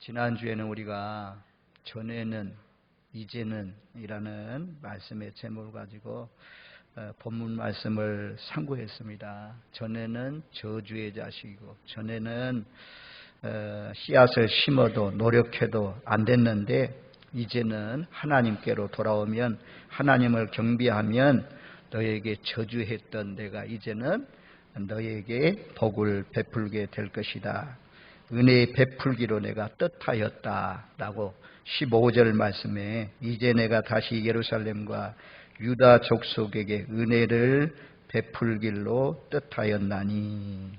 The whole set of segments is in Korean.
지난주에는 우리가 전에는 이제는 이라는 말씀의 제목을 가지고 본문 말씀을 상고했습니다. 전에는 저주의 자식이고 전에는 씨앗을 심어도 노력해도 안 됐는데 이제는 하나님께로 돌아오면 하나님을 경배하면 너에게 저주했던 내가 이제는 너에게 복을 베풀게 될 것이다. 은혜의 베풀기로 내가 뜻하였다라고 15절 말씀에 이제 내가 다시 예루살렘과 유다 족속에게 은혜를 베풀기로 뜻하였나니.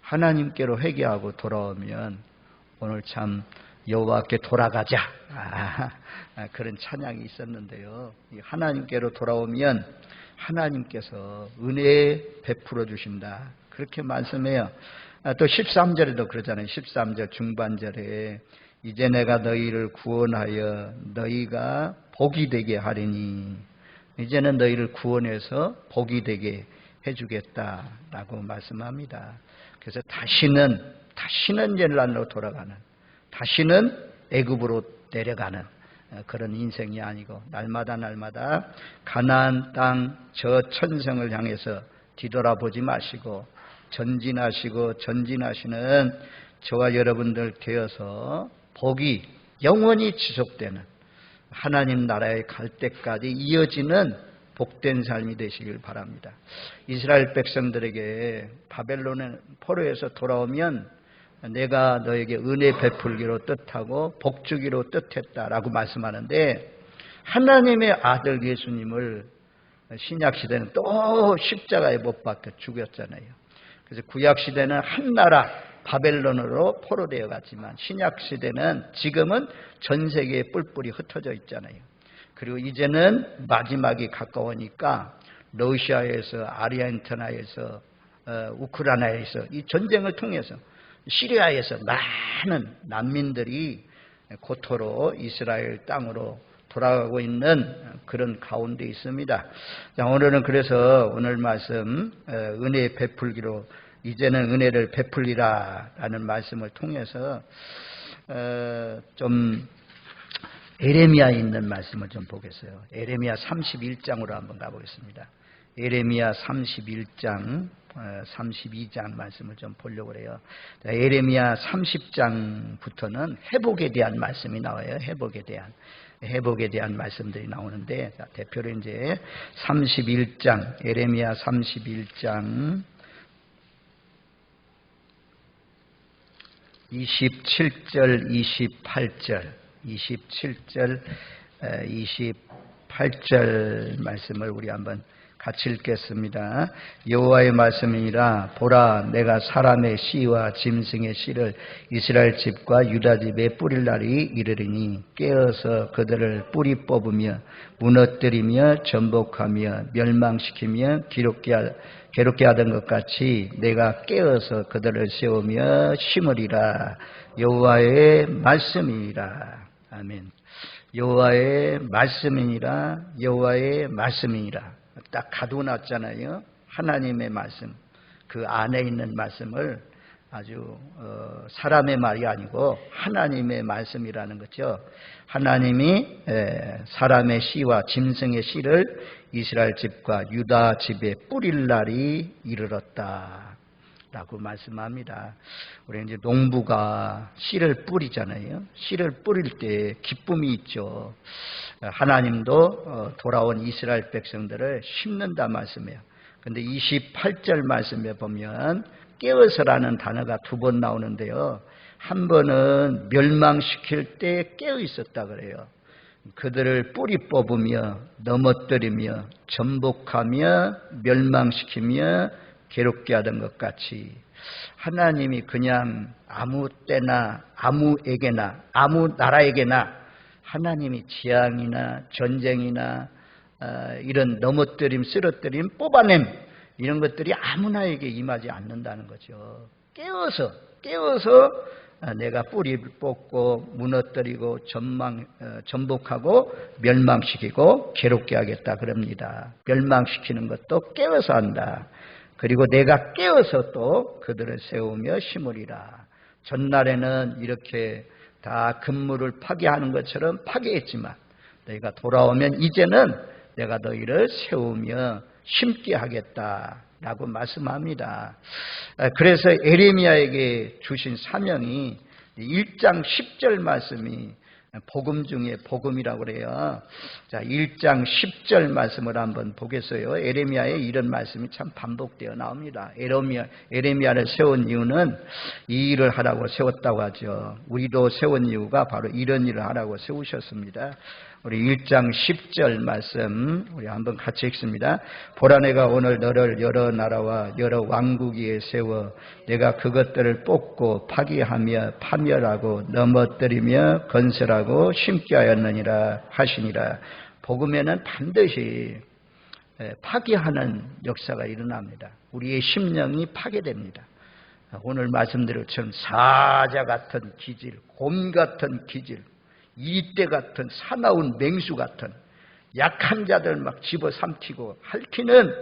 하나님께로 회개하고 돌아오면 오늘 참 여호와께 돌아가자 그런 찬양이 있었는데요. 하나님께로 돌아오면 하나님께서 은혜 베풀어 주신다 그렇게 말씀해요. 또 13절에도 그러잖아요. 13절 중반절에 이제 내가 너희를 구원하여 너희가 복이 되게 하리니. 이제는 너희를 구원해서 복이 되게 해주겠다라고 말씀합니다. 그래서 다시는 옛날로 돌아가는, 다시는 애굽으로 내려가는 그런 인생이 아니고 날마다 가나안 땅 저 천성을 향해서 뒤돌아보지 마시고 전진하시는 저와 여러분들 되어서 복이 영원히 지속되는 하나님 나라에 갈 때까지 이어지는 복된 삶이 되시길 바랍니다. 이스라엘 백성들에게 바벨론 포로에서 돌아오면 내가 너에게 은혜 베풀기로 뜻하고 복 주기로 뜻했다라고 말씀하는데 하나님의 아들 예수님을 신약시대는 또 십자가에 못 박혀 죽였잖아요. 그래서 구약시대는 한 나라 바벨론으로 포로되어 갔지만 신약시대는 지금은 전 세계에 뿔뿔이 흩어져 있잖아요. 그리고 이제는 마지막이 가까우니까 러시아에서 아르헨티나에서 우크라이나에서 이 전쟁을 통해서 시리아에서 많은 난민들이 고토로 이스라엘 땅으로 돌아가고 있는 그런 가운데 있습니다. 자, 오늘은 그래서 오늘 말씀 은혜 베풀기로 이제는 은혜를 베풀리라 라는 말씀을 통해서 좀 에레미야에 있는 말씀을 좀 보겠어요. 에레미야 31장으로 한번 가보겠습니다. 에레미야 31장 32장 말씀을 좀 보려고 해요. 에레미야 30장부터는 회복에 대한 말씀이 나와요. 회복에 대한 말씀들이 나오는데 대표로 이제 31장 에레미야 31장 27절 28절 28절 말씀을 우리 한번 같이 읽겠습니다. 여호와의 말씀이니라. 보라, 내가 사람의 씨와 짐승의 씨를 이스라엘 집과 유다 집에 뿌릴 날이 이르리니 깨어서 그들을 뿌리 뽑으며 무너뜨리며 전복하며 멸망시키며 괴롭게 하던 것 같이 내가 깨어서 그들을 세우며 심으리라. 여호와의 말씀이니라. 아멘. 여호와의 말씀이니라. 여호와의 말씀이니라. 딱 가둬놨잖아요. 하나님의 말씀, 그 안에 있는 말씀을 아주 사람의 말이 아니고 하나님의 말씀이라는 거죠. 하나님이 사람의 씨와 짐승의 씨를 이스라엘 집과 유다 집에 뿌릴 날이 이르렀다 라고 말씀합니다. 우리 이제 농부가 씨를 뿌리잖아요. 씨를 뿌릴 때 기쁨이 있죠. 하나님도 돌아온 이스라엘 백성들을 심는다 말씀이에요. 근데 28절 말씀에 보면 깨어서라는 단어가 2번 나오는데요. 한 번은 멸망시킬 때 깨어 있었다 그래요. 그들을 뿌리 뽑으며 넘어뜨리며 전복하며 멸망시키며 괴롭게 하던 것 같이 하나님이 그냥 아무 때나 아무에게나 아무 나라에게나 하나님이 재앙이나 전쟁이나 이런 넘어뜨림, 쓰러뜨림, 뽑아냄 이런 것들이 아무나에게 임하지 않는다는 거죠. 깨어서 내가 뿌리 뽑고 무너뜨리고 전복하고 멸망시키고 괴롭게 하겠다 그럽니다. 멸망시키는 것도 깨어서 한다. 그리고 내가 깨어서 또 그들을 세우며 심으리라. 전날에는 이렇게 다 근무를 파괴하는 것처럼 파괴했지만 너희가 돌아오면 이제는 내가 너희를 세우며 심게 하겠다라고 말씀합니다. 그래서 에레미야에게 주신 사명이 1장 10절 말씀이 복음 중에 복음이라고 그래요. 자, 1장 10절 말씀을 한번 보겠어요. 에레미야에 이런 말씀이 참 반복되어 나옵니다. 에레미야를 세운 이유는 이 일을 하라고 세웠다고 하죠. 우리도 세운 이유가 바로 이런 일을 하라고 세우셨습니다. 우리 1장 10절 말씀 우리 한번 같이 읽습니다. 보라 내가 오늘 너를 여러 나라와 여러 왕국 위에 세워 내가 그것들을 뽑고 파괴하며 파멸하고 넘어뜨리며 건설하고 심게 하였느니라 하시니라. 복음에는 반드시 파괴하는 역사가 일어납니다. 우리의 심령이 파괴됩니다. 오늘 말씀드린 것처럼 사자 같은 기질, 곰 같은 기질, 이때 같은 사나운 맹수 같은 약한 자들 막 집어삼키고 핥히는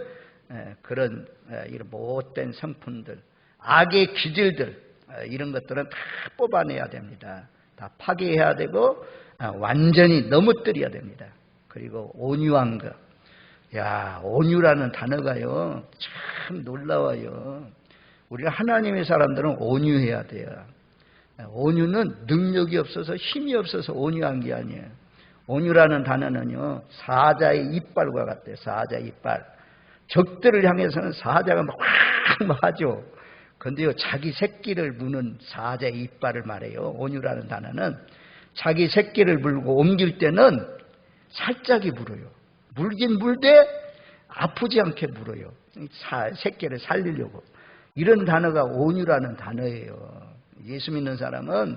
그런 이런 못된 성품들, 악의 기질들, 이런 것들은 다 뽑아내야 됩니다. 다 파괴해야 되고 완전히 넘어뜨려야 됩니다. 그리고 온유한 것. 야, 온유라는 단어가요 참 놀라워요. 우리가 하나님의 사람들은 온유해야 돼요. 온유는 능력이 없어서 힘이 없어서 온유한 게 아니에요. 온유라는 단어는요 사자의 이빨과 같아요. 사자의 이빨. 적들을 향해서는 사자가 막 하죠. 그런데요 자기 새끼를 무는 사자의 이빨을 말해요. 온유라는 단어는 자기 새끼를 물고 옮길 때는 살짝이 물어요. 물긴 물되 아프지 않게 물어요. 새끼를 살리려고. 이런 단어가 온유라는 단어예요. 예수 믿는 사람은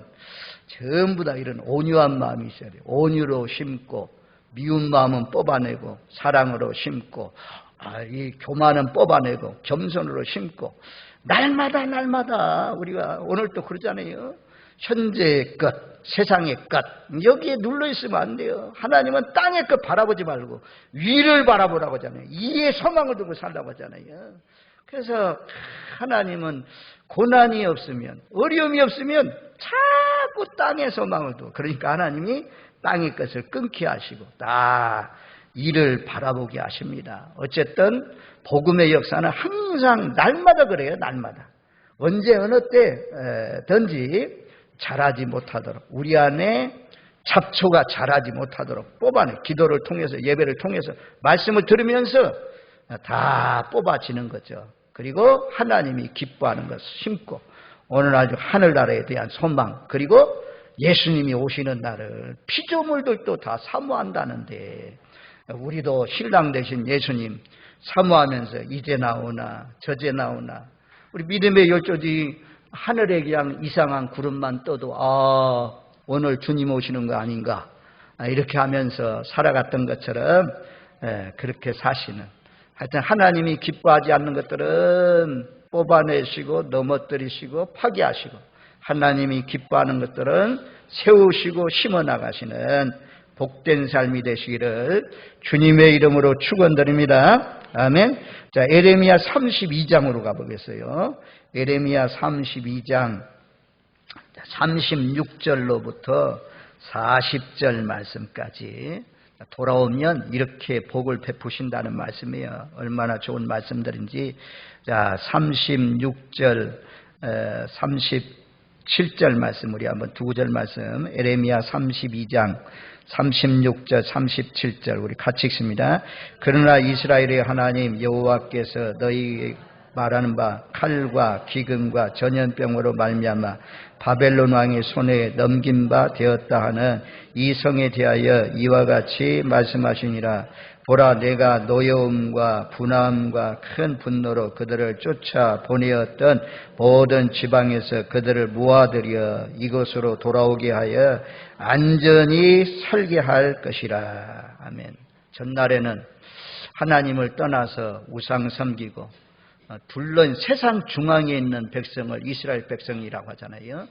전부 다 이런 온유한 마음이 있어야 돼요. 온유로 심고 미운 마음은 뽑아내고 사랑으로 심고 이 교만은 뽑아내고 겸손으로 심고 날마다 우리가 오늘 또 그러잖아요. 현재의 것, 세상의 것 여기에 눌러 있으면 안 돼요. 하나님은 땅의 것 바라보지 말고 위를 바라보라고 하잖아요. 이에 소망을 두고 살라고 하잖아요. 그래서 하나님은 고난이 없으면 어려움이 없으면 자꾸 땅의 소망을 두고 그러니까 하나님이 땅의 것을 끊게 하시고 다 이를 바라보게 하십니다. 어쨌든 복음의 역사는 항상 날마다 그래요. 날마다. 언제 어느 때든지 자라지 못하도록 우리 안에 잡초가 자라지 못하도록 뽑아내 기도를 통해서 예배를 통해서 말씀을 들으면서 다 뽑아지는 거죠. 그리고 하나님이 기뻐하는 것을 심고 오늘 아주 하늘나라에 대한 소망 그리고 예수님이 오시는 날을 피조물들도 다 사모한다는데 우리도 신랑 되신 예수님 사모하면서 이제 나오나 저제 나오나 우리 믿음의 열조지 하늘에 그냥 이상한 구름만 떠도 오늘 주님 오시는 거 아닌가 이렇게 하면서 살아갔던 것처럼 그렇게 사시는 하여튼 하나님이 기뻐하지 않는 것들은 뽑아내시고 넘어뜨리시고 파괴하시고 하나님이 기뻐하는 것들은 세우시고 심어나가시는 복된 삶이 되시기를 주님의 이름으로 축원드립니다. 아멘. 자, 에레미야 32장으로 가보겠어요. 에레미야 32장 36절로부터 40절 말씀까지 돌아오면 이렇게 복을 베푸신다는 말씀이에요. 얼마나 좋은 말씀들인지. 자, 36절, 37절 말씀 우리 한번 두 구절 말씀 에레미야 32장 36절 37절 우리 같이 읽습니다. 그러나 이스라엘의 하나님 여호와께서 너희 말하는 바 칼과 기근과 전염병으로 말미암아 바벨론 왕의 손에 넘긴 바 되었다 하는 이 성에 대하여 이와 같이 말씀하시니라. 보라 내가 노여움과 분함과 큰 분노로 그들을 쫓아 보내었던 모든 지방에서 그들을 모아들여 이곳으로 돌아오게 하여 안전히 살게 할 것이라. 아멘. 전날에는 하나님을 떠나서 우상 섬기고 둘러인 세상 중앙에 있는 백성을 이스라엘 백성이라고 하잖아요.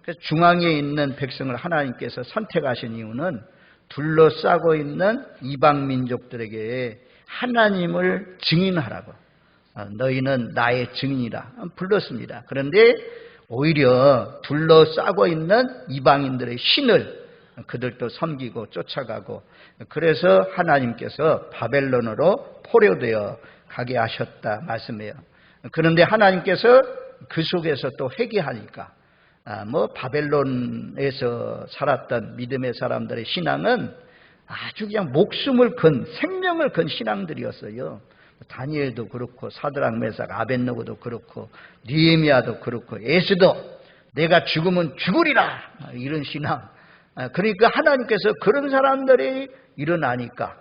그래서 중앙에 있는 백성을 하나님께서 선택하신 이유는 둘러싸고 있는 이방 민족들에게 하나님을 증인하라고 너희는 나의 증인이라 불렀습니다. 그런데 오히려 둘러싸고 있는 이방인들의 신을 그들도 섬기고 쫓아가고, 그래서 하나님께서 바벨론으로 포로되어 가게 하셨다 말씀해요. 그런데 하나님께서 그 속에서 또 회개하니까 바벨론에서 살았던 믿음의 사람들의 신앙은 아주 그냥 목숨을 건, 생명을 건 신앙들이었어요. 다니엘도 그렇고 사드락 메삭 아벳느고도 그렇고 느헤미야도 그렇고 에스더, 내가 죽으면 죽으리라, 이런 신앙. 그러니까 하나님께서 그런 사람들이 일어나니까,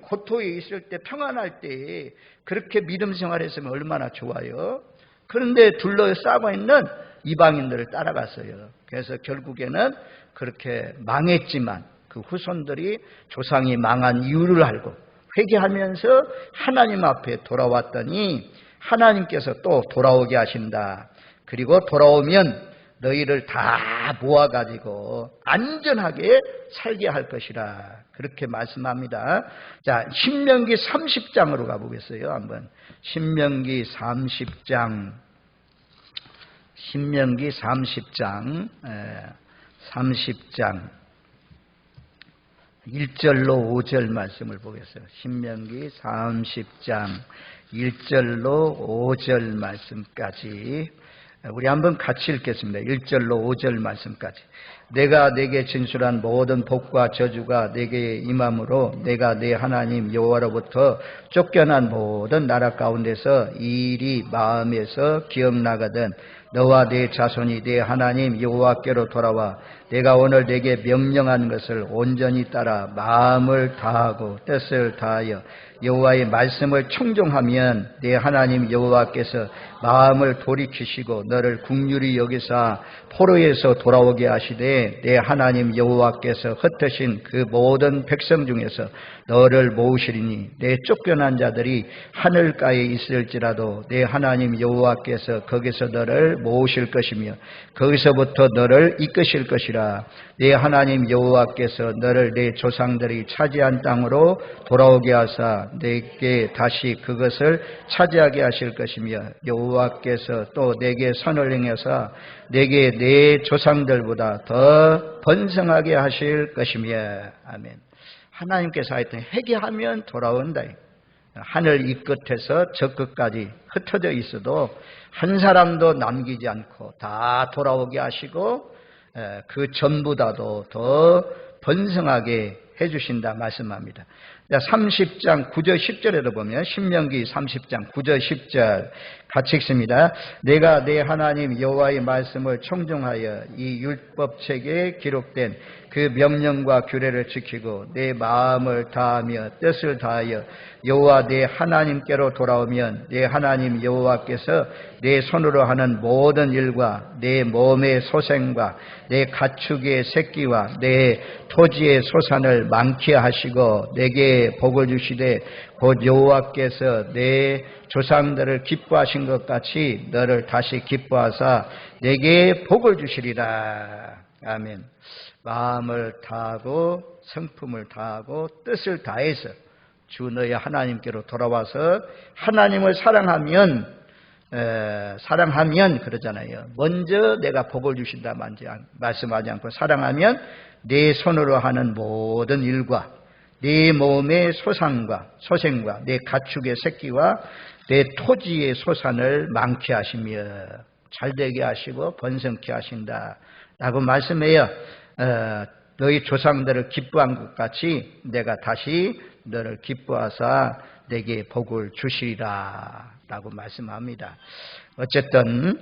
고토에 있을 때, 평안할 때 그렇게 믿음 생활했으면 얼마나 좋아요. 그런데 둘러싸고 있는 이방인들을 따라갔어요. 그래서 결국에는 그렇게 망했지만 그 후손들이 조상이 망한 이유를 알고 회개하면서 하나님 앞에 돌아왔더니 하나님께서 또 돌아오게 하신다. 그리고 돌아오면 너희를 다 모아가지고 안전하게 살게 할 것이라, 그렇게 말씀합니다. 자, 신명기 30장으로 가보겠어요. 한번 신명기 30장 1절로 5절 말씀을 보겠어요. 신명기 30장 1절로 5절 말씀까지 우리 한번 같이 읽겠습니다. 1절로 5절 말씀까지. 내가 내게 진술한 모든 복과 저주가 내게 임함으로 내가 내 하나님 여호와로부터 쫓겨난 모든 나라 가운데서 이 일이 마음에서 기억나거든 너와 네 자손이 네 하나님 여호와께로 돌아와 내가 오늘 내게 명령한 것을 온전히 따라 마음을 다하고 뜻을 다하여 여호와의 말씀을 청종하면 네 하나님 여호와께서 마음을 돌이키시고 너를 긍휼히 여기사 포로에서 돌아오게 하시되 네 하나님 여호와께서 흩으신 그 모든 백성 중에서 너를 모으시리니 내 쫓겨난 자들이 하늘가에 있을지라도 내 하나님 여호와께서 거기서 너를 모으실 것이며 거기서부터 너를 이끄실 것이라. 내 하나님 여호와께서 너를 내 조상들이 차지한 땅으로 돌아오게 하사 내게 다시 그것을 차지하게 하실 것이며 여호와께서 또 내게 선을 행하사 내게 내 조상들보다 더 번성하게 하실 것이며. 아멘. 하나님께서 하여튼 회개하면 돌아온다. 하늘 이 끝에서 저 끝까지 흩어져 있어도 한 사람도 남기지 않고 다 돌아오게 하시고 그 전부 다도 더 번성하게 해주신다 말씀합니다. 30장 9절 10절에도 보면 신명기 30장 9절 10절 같이 읽습니다. 내가 내 하나님 여호와의 말씀을 청종하여 이 율법책에 기록된 그 명령과 규례를 지키고 내 마음을 다하며 뜻을 다하여 여호와 내 하나님께로 돌아오면 내 하나님 여호와께서 내 손으로 하는 모든 일과 내 몸의 소생과 내 가축의 새끼와 내 토지의 소산을 많게 하시고 내게 복을 주시되 곧 여호와께서 내 조상들을 기뻐하신 것 같이 너를 다시 기뻐하사 내게 복을 주시리라. 아멘. 마음을 다하고 성품을 다하고 뜻을 다해서 주 너의 하나님께로 돌아와서 하나님을 사랑하면 그러잖아요. 먼저 내가 복을 주신다 말씀하지 않고 사랑하면 내 손으로 하는 모든 일과 내 몸의 소생과 내 가축의 새끼와 내 토지의 소산을 많게 하시며 잘되게 하시고 번성케 하신다 라고 말씀해요. 너희 조상들을 기뻐한 것 같이 내가 다시 너를 기뻐하사 내게 복을 주시리라 라고 말씀합니다. 어쨌든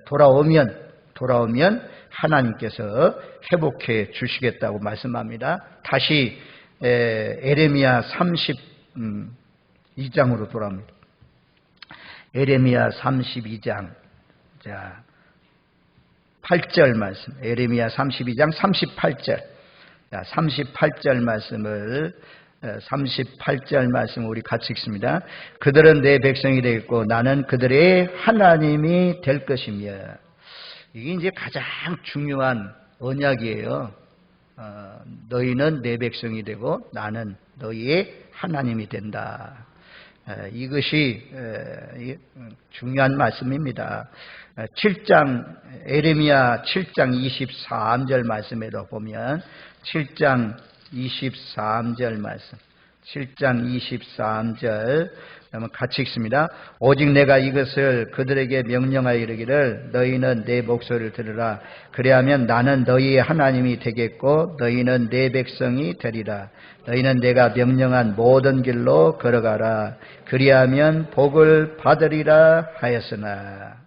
돌아오면 하나님께서 회복해 주시겠다고 말씀합니다. 다시 에레미야 32장으로 돌아옵니다. 에레미야 32장 8절 말씀, 에레미야 32장 38절 38절 말씀을 우리 같이 읽습니다. 그들은 내 백성이 되겠고 나는 그들의 하나님이 될 것이며. 이게 이제 가장 중요한 언약이에요. 너희는 내 백성이 되고 나는 너희의 하나님이 된다. 이것이 중요한 말씀입니다. 7장 에레미야 7장 23절 말씀에도 보면 7장 23절 말씀 7장 23절 한번 같이 읽습니다. 오직 내가 이것을 그들에게 명령하여 이르기를 너희는 내 목소리를 들으라. 그리하면 나는 너희의 하나님이 되겠고 너희는 내 백성이 되리라. 너희는 내가 명령한 모든 길로 걸어가라. 그리하면 복을 받으리라 하였으나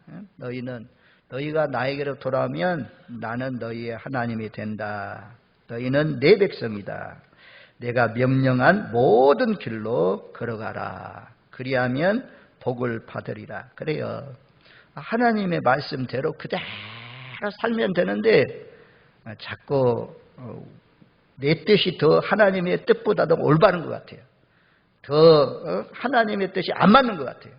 너희가 나에게로 돌아오면 나는 너희의 하나님이 된다. 너희는 내 백성이다. 내가 명령한 모든 길로 걸어가라. 그리하면 복을 받으리라. 그래요. 하나님의 말씀대로 그대로 살면 되는데 자꾸 내 뜻이 더 하나님의 뜻보다도 올바른 것 같아요. 더 하나님의 뜻이 안 맞는 것 같아요.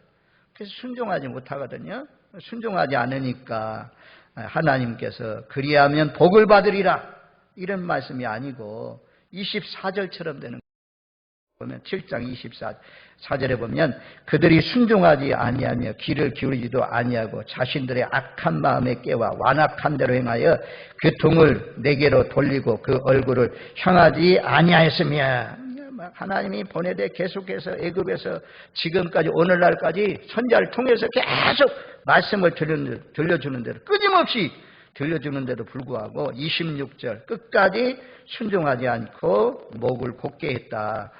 그래서 순종하지 못하거든요. 순종하지 않으니까 하나님께서 그리하면 복을 받으리라 이런 말씀이 아니고 24절처럼 되는 보면 7장 24절에 보면 그들이 순종하지 아니하며 귀를 기울이지도 아니하고 자신들의 악한 마음에 깨와 완악한 대로 행하여 그 등을 내게로 돌리고 그 얼굴을 향하지 아니하였으며 하나님이 보내되 계속해서 애굽에서 지금까지 오늘날까지 선지자를 통해서 계속 말씀을 들려주는 대로 끊임없이 들려주는데도 불구하고 26절 끝까지 순종하지 않고 목을 곧게 했다.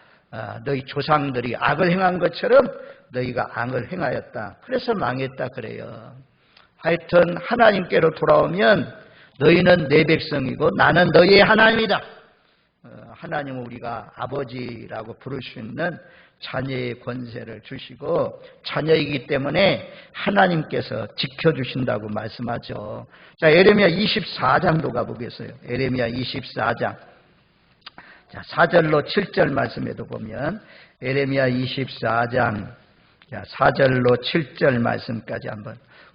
너희 조상들이 악을 행한 것처럼 너희가 악을 행하였다. 그래서 망했다 그래요. 하여튼 하나님께로 돌아오면 너희는 내 백성이고 나는 너희의 하나님이다. 하나님은 우리가 아버지라고 부를 수 있는 자녀의 권세를 주시고 자녀이기 때문에 하나님께서 지켜주신다고 말씀하죠. 자, 에레미야 24장도 가보겠어요. 에레미야 24장. 자, 4절로 7절 말씀에도 보면 에레미야 24장 4절로 7절 말씀까지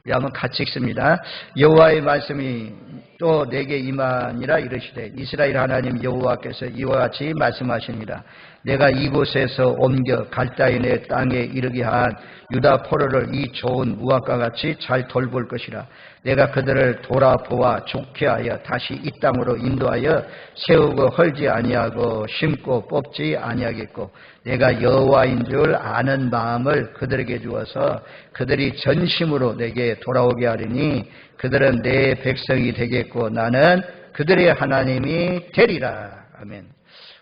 우리 한번 같이 읽습니다. 여호와의 말씀이 또 내게 임하니라 이르시되 이스라엘 하나님 여호와께서 이와 같이 말씀하십니다. 내가 이곳에서 옮겨 갈다인의 땅에 이르게 한 유다 포로를 이 좋은 무화과 같이 잘 돌볼 것이라. 내가 그들을 돌아보아 좋게 하여 다시 이 땅으로 인도하여 세우고 헐지 아니하고 심고 뽑지 아니하겠고 내가 여호와인 줄 아는 마음을 그들에게 주어서 그들이 전심으로 내게 돌아오게 하리니 그들은 내 백성이 되겠고 나는 그들의 하나님이 되리라. 아멘.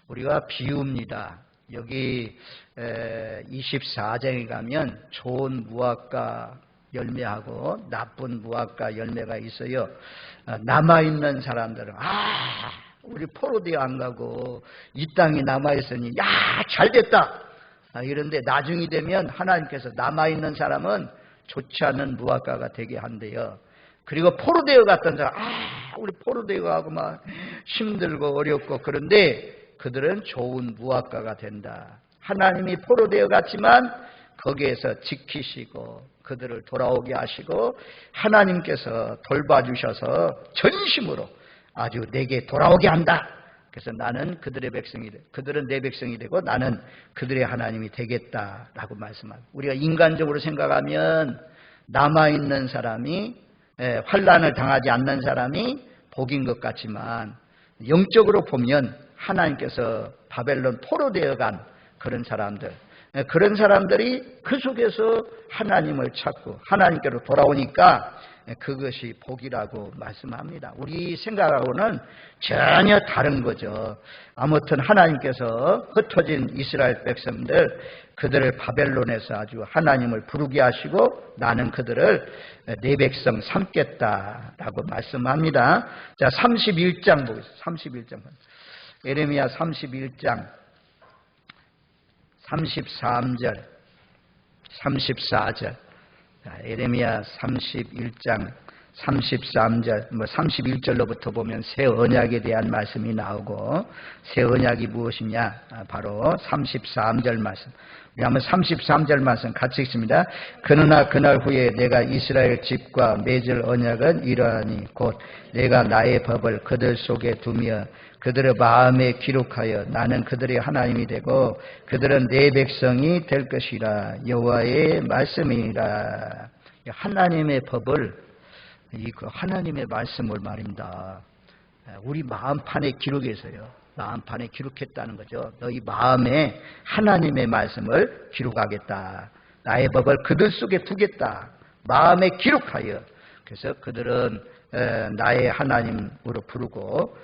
우리가 비유입니다. 여기 24장에 가면 좋은 무화과 열매하고 나쁜 무화과 열매가 있어요. 남아있는 사람들은 우리 포로되어 안 가고 이 땅이 남아있으니 잘됐다. 이런데 나중이 되면 하나님께서 남아있는 사람은 좋지 않은 무화과가 되게 한대요. 그리고 포로되어 갔던 사람 우리 포로되어 가고 막 힘들고 어렵고 그런데 그들은 좋은 무화과가 된다. 하나님이 포로되어 갔지만 거기에서 지키시고 그들을 돌아오게 하시고 하나님께서 돌봐주셔서 전심으로 아주 내게 돌아오게 한다. 그래서 나는 그들의 백성이 되고 그들은 내 백성이 되고 나는 그들의 하나님이 되겠다라고 말씀합니다. 우리가 인간적으로 생각하면 남아있는 사람이 환난을 당하지 않는 사람이 복인 것 같지만 영적으로 보면 하나님께서 바벨론 포로되어 간 그런 사람들이 그 속에서 하나님을 찾고 하나님께로 돌아오니까 그것이 복이라고 말씀합니다. 우리 생각하고는 전혀 다른 거죠. 아무튼 하나님께서 흩어진 이스라엘 백성들 그들을 바벨론에서 아주 하나님을 부르게 하시고 나는 그들을 내 백성 삼겠다라고 말씀합니다. 자, 31장 보겠습니다. 31장. 에레미야 31장 33절 34절. 에레미야 31장 33절, 31절로부터 보면 새 언약에 대한 말씀이 나오고, 새 언약이 무엇이냐? 바로 33절 말씀. 우리 한번 33절 말씀 같이 읽습니다. 그러나 그날 후에 내가 이스라엘 집과 맺을 언약은 이러하니 곧 내가 나의 법을 그들 속에 두며 그들의 마음에 기록하여 나는 그들의 하나님이 되고 그들은 내 백성이 될 것이라. 여호와의 말씀이라. 하나님의 법을, 그 하나님의 말씀을 말입니다. 우리 마음판에 기록해서요. 마음판에 기록했다는 거죠. 너희 마음에 하나님의 말씀을 기록하겠다. 나의 법을 그들 속에 두겠다. 마음에 기록하여. 그래서 그들은 나의 하나님으로 부르고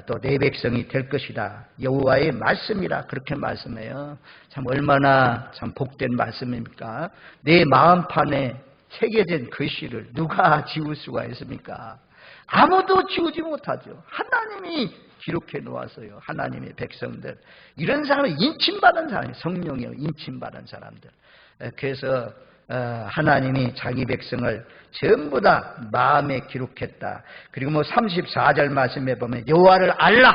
또 내 백성이 될 것이다. 여호와의 말씀이라 그렇게 말씀해요. 참 얼마나 참 복된 말씀입니까? 내 마음판에 새겨진 글씨를 누가 지울 수가 있습니까? 아무도 지우지 못하죠. 하나님이 기록해 놓았어요. 하나님의 백성들. 이런 사람은 인침받은 사람이에요. 성령이요. 인침받은 사람들. 그래서 하나님이 자기 백성을 전부 다 마음에 기록했다. 그리고 34절 말씀에 보면 여호와를 알라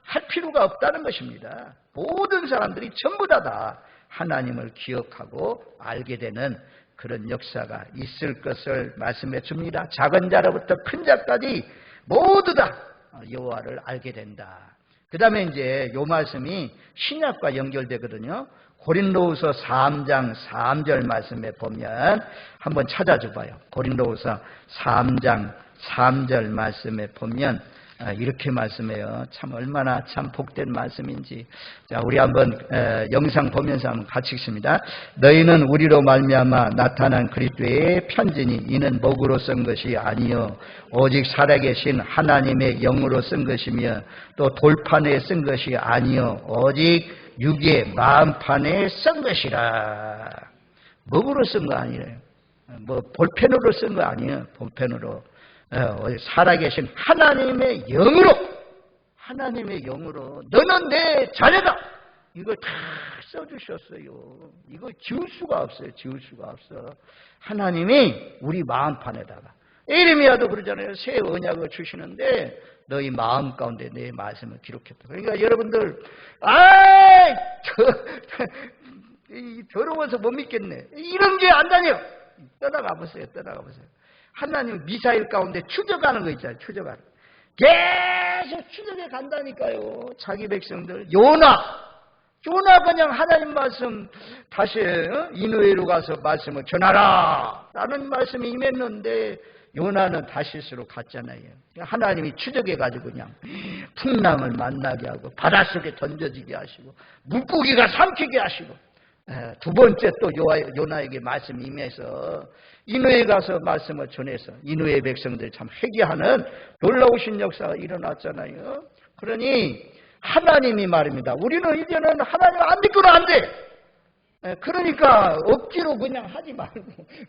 할 필요가 없다는 것입니다. 모든 사람들이 전부 다 하나님을 기억하고 알게 되는 그런 역사가 있을 것을 말씀해 줍니다. 작은 자로부터 큰 자까지 모두 다 여호와를 알게 된다. 그 다음에 이제 요 말씀이 신약과 연결되거든요. 고린도후서 3장 3절 말씀에 보면 한번 찾아줘 봐요. 고린도후서 3장 3절 말씀에 보면 이렇게 말씀해요. 참 얼마나 참 복된 말씀인지. 자, 우리 한번 영상 보면서 한번 같이 읽습니다. 너희는 우리로 말미암아 나타난 그리스도의 편지니 이는 목으로 쓴 것이 아니요 오직 살아계신 하나님의 영으로 쓴 것이며 또 돌판에 쓴 것이 아니요 오직 육의 마음판에 쓴 것이라. 목으로 쓴 거 아니에요. 볼펜으로 쓴 거 아니에요. 볼펜으로. 살아계신 하나님의 영으로 너는 내 자녀다. 이걸 다 써주셨어요. 이거 지울 수가 없어요. 하나님이 우리 마음판에다가 에레미야도 그러잖아요. 새 언약을 주시는데 너희 마음 가운데 내 말씀을 기록했다. 그러니까 여러분들 더러워서 못 믿겠네. 이런 게 안 다녀. 떠나가 보세요. 하나님 미사일 가운데 추적하는 거 있잖아요. 추적하는. 계속 추적해 간다니까요. 자기 백성들. 요나 그냥 하나님 말씀 다시 니느웨로 가서 말씀을 전하라 라는 말씀이 임했는데 요나는 다시스로 갔잖아요. 하나님이 추적해가지고 그냥 풍랑을 만나게 하고 바닷속에 던져지게 하시고 물고기가 삼키게 하시고 두 번째 또 요나에게 말씀이 임해서 니느웨에 가서 말씀을 전해서 니느웨 백성들이 참 회개하는 놀라우신 역사가 일어났잖아요. 그러니 하나님이 말입니다. 우리는 이제는 하나님을 안 믿고는 안 돼. 그러니까 억지로 그냥 하지 말고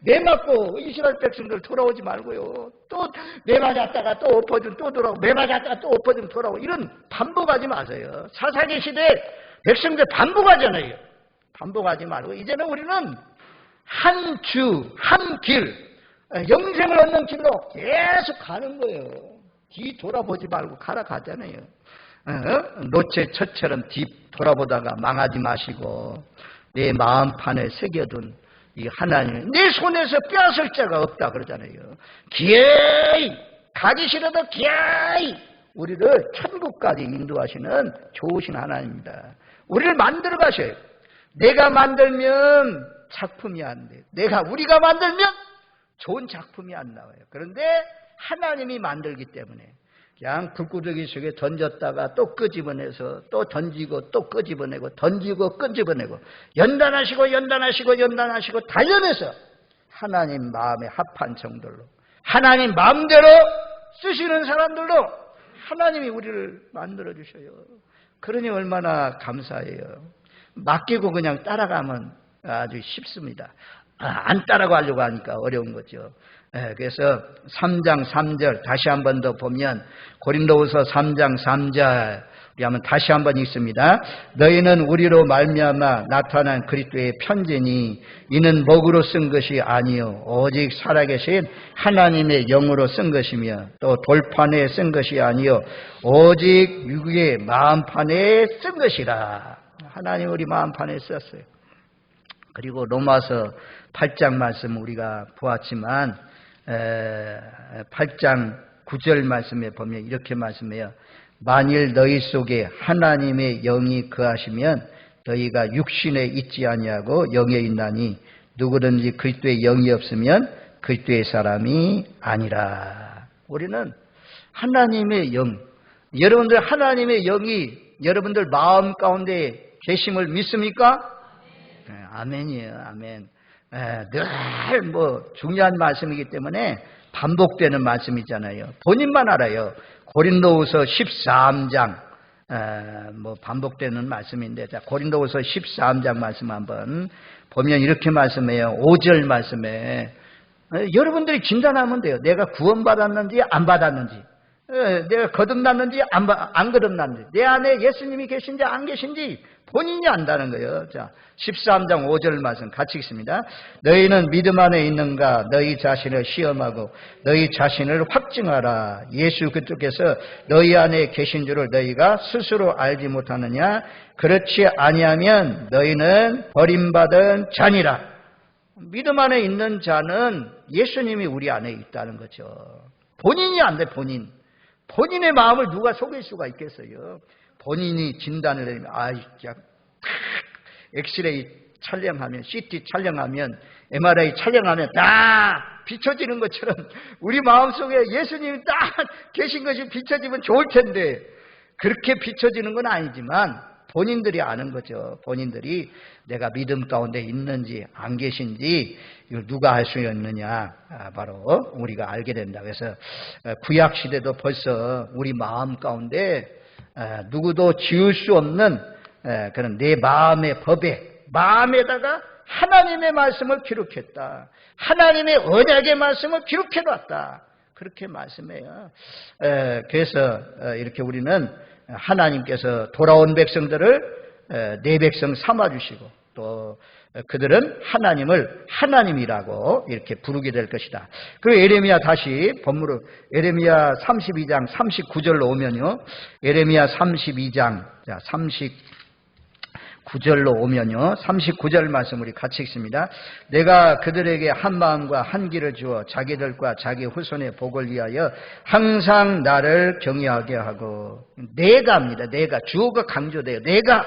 매 맞고 이스라엘 백성들 돌아오지 말고요. 또 매 맞았다가 또 엎어지면 또 돌아오고 매 맞았다가 또 엎어지면 돌아오고 이런 반복하지 마세요. 사사기 시대 백성들 반복하잖아요. 반복하지 말고 이제는 우리는 한 주, 한 길, 영생을 얻는 길로 계속 가는 거예요. 뒤 돌아보지 말고 가잖아요. 노체처처럼 뒤 돌아보다가 망하지 마시고 내 마음판에 새겨둔 이 하나님, 내 손에서 빼앗을 자가 없다 그러잖아요. 기어이 가기 싫어도 기어이 우리를 천국까지 인도하시는 좋으신 하나님입니다. 우리를 만들어 가셔요. 내가 만들면 작품이 안 돼요. 우리가 만들면 좋은 작품이 안 나와요. 그런데 하나님이 만들기 때문에 그냥 불구덩이 속에 던졌다가 또 끄집어내서 또 던지고 또 끄집어내고 던지고 끄집어내고 연단하시고 단련해서 하나님 마음에 합한 정도로 하나님 마음대로 쓰시는 사람들로 하나님이 우리를 만들어 주셔요. 그러니 얼마나 감사해요. 맡기고 그냥 따라가면 아주 쉽습니다. 안 따라가려고 하니까 어려운 거죠. 그래서 3장 3절 다시 한 번 더 보면 고린도후서 3장 3절 우리 한번 다시 한번 읽습니다. 너희는 우리로 말미암아 나타난 그리스도의 편지니 이는 먹으로 쓴 것이 아니요 오직 살아계신 하나님의 영으로 쓴 것이며 또 돌판에 쓴 것이 아니요 오직 육의 마음판에 쓴 것이라. 하나님 우리 마음판에 썼어요. 그리고 로마서 8장 말씀 우리가 보았지만 8장 9절 말씀에 보면 이렇게 말씀해요. 만일 너희 속에 하나님의 영이 거하시면 너희가 육신에 있지 아니하고 영에 있나니 누구든지 그리스도의 영이 없으면 그리스도의 사람이 아니라. 우리는 하나님의 영, 여러분들 하나님의 영이 여러분들 마음 가운데 계심을 믿습니까? 아멘이에요. 아멘. 늘 중요한 말씀이기 때문에 반복되는 말씀이잖아요. 본인만 알아요. 고린도후서 13장 반복되는 말씀인데, 자 고린도후서 13장 말씀 한번 보면 이렇게 말씀해요. 5절 말씀에 여러분들이 진단하면 돼요. 내가 구원받았는지 안 받았는지, 내가 거듭났는지 안 거듭났는지, 내 안에 예수님이 계신지 안 계신지 본인이 안다는 거예요. 자, 13장 5절 말씀 같이 읽습니다. 너희는 믿음 안에 있는가? 너희 자신을 시험하고 너희 자신을 확증하라. 예수 그리스도께서 너희 안에 계신 줄을 너희가 스스로 알지 못하느냐? 그렇지 아니하면 너희는 버림받은 자니라. 믿음 안에 있는 자는 예수님이 우리 안에 있다는 거죠. 본인이 안 돼, 본인의 마음을 누가 속일 수가 있겠어요? 본인이 진단을 내리면, 엑스레이 촬영하면, CT 촬영하면, MRI 촬영하면 다 비춰지는 것처럼 우리 마음속에 예수님이 딱 계신 것이 비춰지면 좋을 텐데, 그렇게 비춰지는 건 아니지만 본인들이 아는 거죠. 본인들이 내가 믿음 가운데 있는지 안 계신지 이걸 누가 알 수 있느냐? 바로 우리가 알게 된다. 그래서 구약 시대도 벌써 우리 마음 가운데 누구도 지울 수 없는 그런 내 마음의 법에, 마음에다가 하나님의 말씀을 기록했다. 하나님의 언약의 말씀을 기록해놨다. 그렇게 말씀해요. 그래서 이렇게 우리는 하나님께서 돌아온 백성들을 내 백성 삼아주시고 또 그들은 하나님을 하나님이라고 이렇게 부르게 될 것이다. 그리고 에레미야 다시 본문으로 에레미야 32장 39절로 오면요. 에레미야 32장 39절로 오면요. 39절 말씀 우리 같이 읽습니다. 내가 그들에게 한 마음과 한 길을 주어 자기들과 자기 후손의 복을 위하여 항상 나를 경외하게 하고, 내가입니다. 내가, 주어가 강조돼요. 내가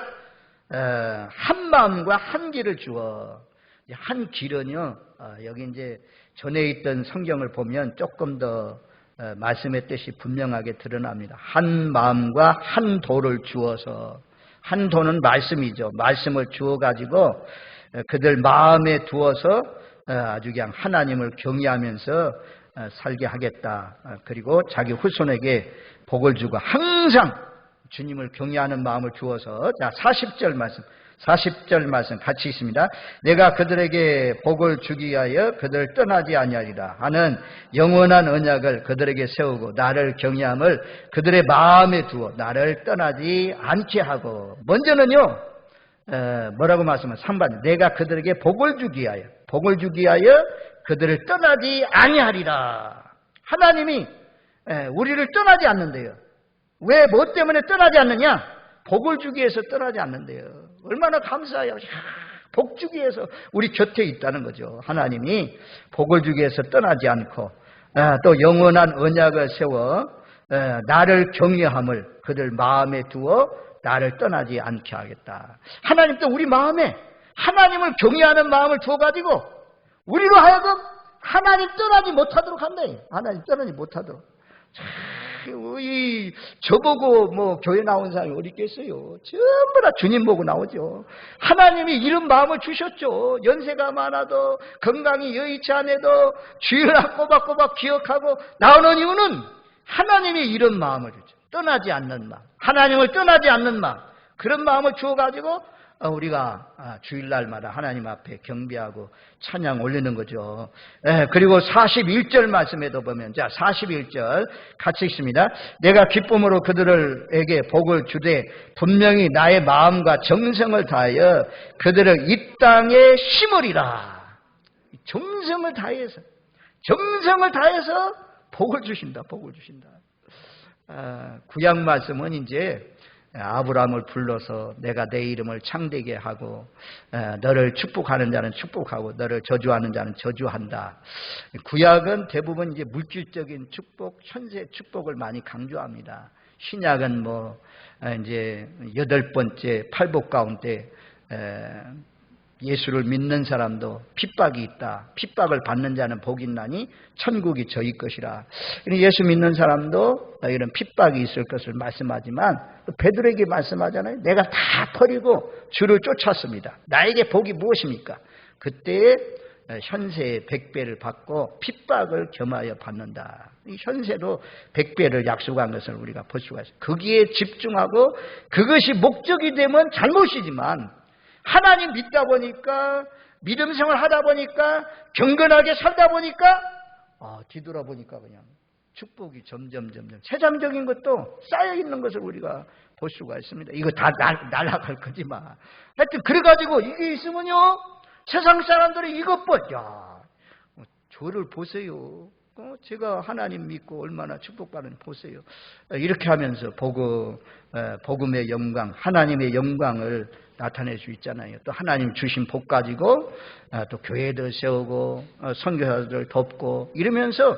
한 마음과 한 길을 주어. 한 길은요, 여기 이제 전에 있던 성경을 보면 조금 더 말씀의 뜻이 분명하게 드러납니다. 한 마음과 한 도를 주어서, 한 도는 말씀이죠. 말씀을 주어가지고 그들 마음에 두어서 아주 그냥 하나님을 경외하면서 살게 하겠다. 그리고 자기 후손에게 복을 주고 항상 주님을 경외하는 마음을 주어서, 자 40절 말씀 같이 있습니다. 내가 그들에게 복을 주기 위하여 그들을 떠나지 아니하리라 하는 영원한 언약을 그들에게 세우고 나를 경외함을 그들의 마음에 두어 나를 떠나지 않게 하고. 먼저는요 뭐라고 말씀하면 3번, 내가 그들에게 복을 주기 위하여 그들을 떠나지 아니하리라. 하나님이 우리를 떠나지 않는데요. 왜, 뭐 때문에 떠나지 않느냐? 복을 주기 위해서 떠나지 않는데요. 얼마나 감사해요. 복 주기 위해서 우리 곁에 있다는 거죠. 하나님이 복을 주기 위해서 떠나지 않고 또 영원한 언약을 세워 나를 경외함을 그들 마음에 두어 나를 떠나지 않게 하겠다. 하나님 또 우리 마음에 하나님을 경외하는 마음을 주어가지고 우리로 하여금 하나님 떠나지 못하도록 한다. 하나님 떠나지 못하도록. 저보고 교회 나온 사람이 어디 있겠어요? 전부 다 주님 보고 나오죠. 하나님이 이런 마음을 주셨죠. 연세가 많아도 건강이 여의치 않아도 주일날 꼬박꼬박 기억하고 나오는 이유는 하나님이 이런 마음을 주죠. 떠나지 않는 마음, 하나님을 떠나지 않는 마음, 그런 마음을 주어가지고 우리가 주일날마다 하나님 앞에 경배하고 찬양 올리는 거죠. 그리고 41절 말씀에도 보면, 자 41절 같이 읽습니다. 내가 기쁨으로 그들에게 복을 주되 분명히 나의 마음과 정성을 다하여 그들을 이 땅에 심으리라. 정성을 다해서 복을 주신다. 복을 주신다. 구약 말씀은 이제 아브라함을 불러서 내가 내 이름을 창대게 하고 너를 축복하는 자는 축복하고 너를 저주하는 자는 저주한다. 구약은 대부분 이제 물질적인 축복, 현세 축복을 많이 강조합니다. 신약은 이제 8번째 팔복 가운데 예수를 믿는 사람도 핍박이 있다. 핍박을 받는 자는 복이 있나니 천국이 저희 것이라. 예수 믿는 사람도 이런 핍박이 있을 것을 말씀하지만 베드로에게 말씀하잖아요. 내가 다 버리고 주를 쫓았습니다. 나에게 복이 무엇입니까? 그때 현세의 100배를 받고 핍박을 겸하여 받는다. 이 현세도 100배를 약속한 것을 우리가 볼 수가 있어요. 거기에 집중하고 그것이 목적이 되면 잘못이지만 하나님 믿다 보니까, 믿음 생활 하다 보니까, 경건하게 살다 보니까 뒤돌아보니까 그냥 축복이 점점 세상적인 것도 쌓여있는 것을 우리가 볼 수가 있습니다. 이거 다 날아갈 거지만 하여튼 그래가지고 이게 있으면요 세상 사람들이 이것 저를 보세요. 제가 하나님 믿고 얼마나 축복받는지 보세요. 이렇게 하면서 복음의 영광, 하나님의 영광을 나타낼 수 있잖아요. 또 하나님 주신 복 가지고 또 교회들 세우고 선교사들 돕고 이러면서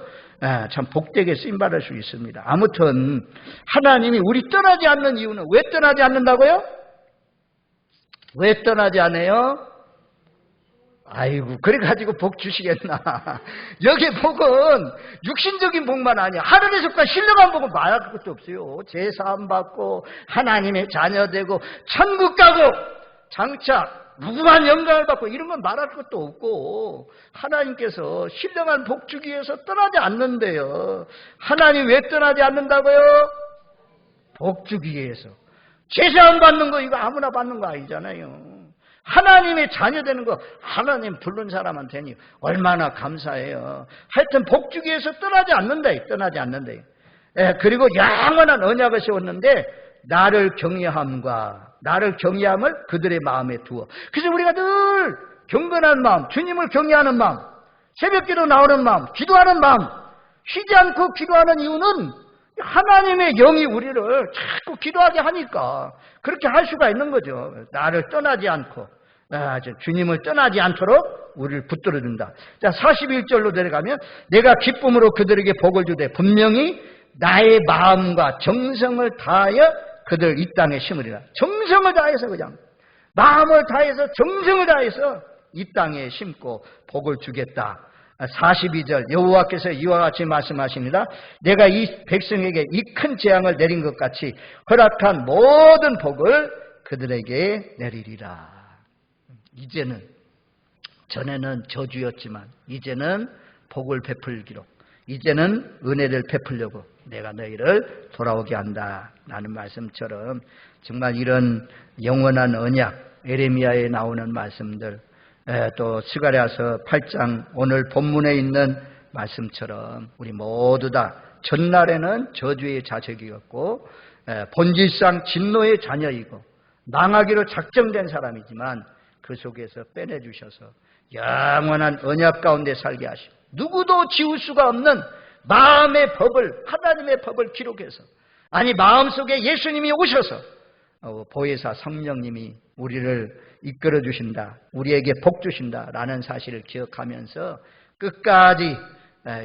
참 복되게 쓰임받을 수 있습니다. 아무튼 하나님이 우리 떠나지 않는 이유는 왜 떠나지 않는다고요? 왜 떠나지 않아요? 아이고 그래가지고 복 주시겠나. 여기 복은 육신적인 복만 아니야. 하늘에서까지 신령한 복은 말할 것도 없어요. 제사함 받고 하나님의 자녀 되고 천국 가고 장차 무궁한 영광을 받고 이런 건 말할 것도 없고 하나님께서 신령한 복 주기 위해서 떠나지 않는데요. 하나님 왜 떠나지 않는다고요? 복 주기 위해서. 제사함 받는 거 이거 아무나 받는 거 아니잖아요. 하나님의 자녀 되는 거 하나님 부른 사람한테니 얼마나 감사해요. 하여튼 복 주기 위해서 떠나지 않는다. 그리고 영원한 언약을 세웠는데 나를 경외함을 그들의 마음에 두어. 그래서 우리가 늘 경건한 마음, 주님을 경외하는 마음, 새벽기도 나오는 마음, 기도하는 마음, 쉬지 않고 기도하는 이유는 하나님의 영이 우리를 자꾸 기도하게 하니까 그렇게 할 수가 있는 거죠. 나를 떠나지 않고 주님을 떠나지 않도록 우리를 붙들어준다. 자 41절로 내려가면 내가 기쁨으로 그들에게 복을 주되 분명히 나의 마음과 정성을 다하여 그들 이 땅에 심으리라. 정성을 다해서 그냥 마음을 다해서 정성을 다해서 이 땅에 심고 복을 주겠다. 42절 여호와께서 이와 같이 말씀하십니다. 내가 이 백성에게 이 큰 재앙을 내린 것 같이 허락한 모든 복을 그들에게 내리리라. 이제는 전에는 저주였지만 이제는 복을 베풀기로 이제는 은혜를 베풀려고 내가 너희를 돌아오게 한다 라는 말씀처럼 정말 이런 영원한 언약 에레미야에 나오는 말씀들 또 스가랴서 8장 오늘 본문에 있는 말씀처럼 우리 모두 다 전날에는 저주의 자식이었고 본질상 진노의 자녀이고 망하기로 작정된 사람이지만 그 속에서 빼내주셔서 영원한 언약 가운데 살게 하시고 누구도 지울 수가 없는 마음의 법을 하나님의 법을 기록해서 아니 마음속에 예수님이 오셔서 보혜사 성령님이 우리를 이끌어 주신다. 우리에게 복 주신다라는 사실을 기억하면서 끝까지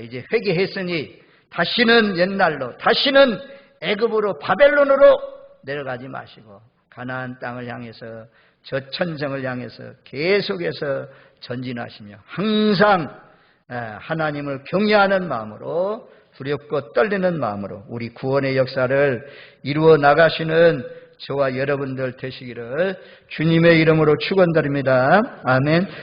이제 회개했으니 다시는 옛날로 다시는 애굽으로 바벨론으로 내려가지 마시고 가나안 땅을 향해서 저 천성을 향해서 계속해서 전진하시며 항상 하나님을 경외하는 마음으로 두렵고 떨리는 마음으로 우리 구원의 역사를 이루어 나가시는 저와 여러분들 되시기를 주님의 이름으로 축원드립니다. 아멘.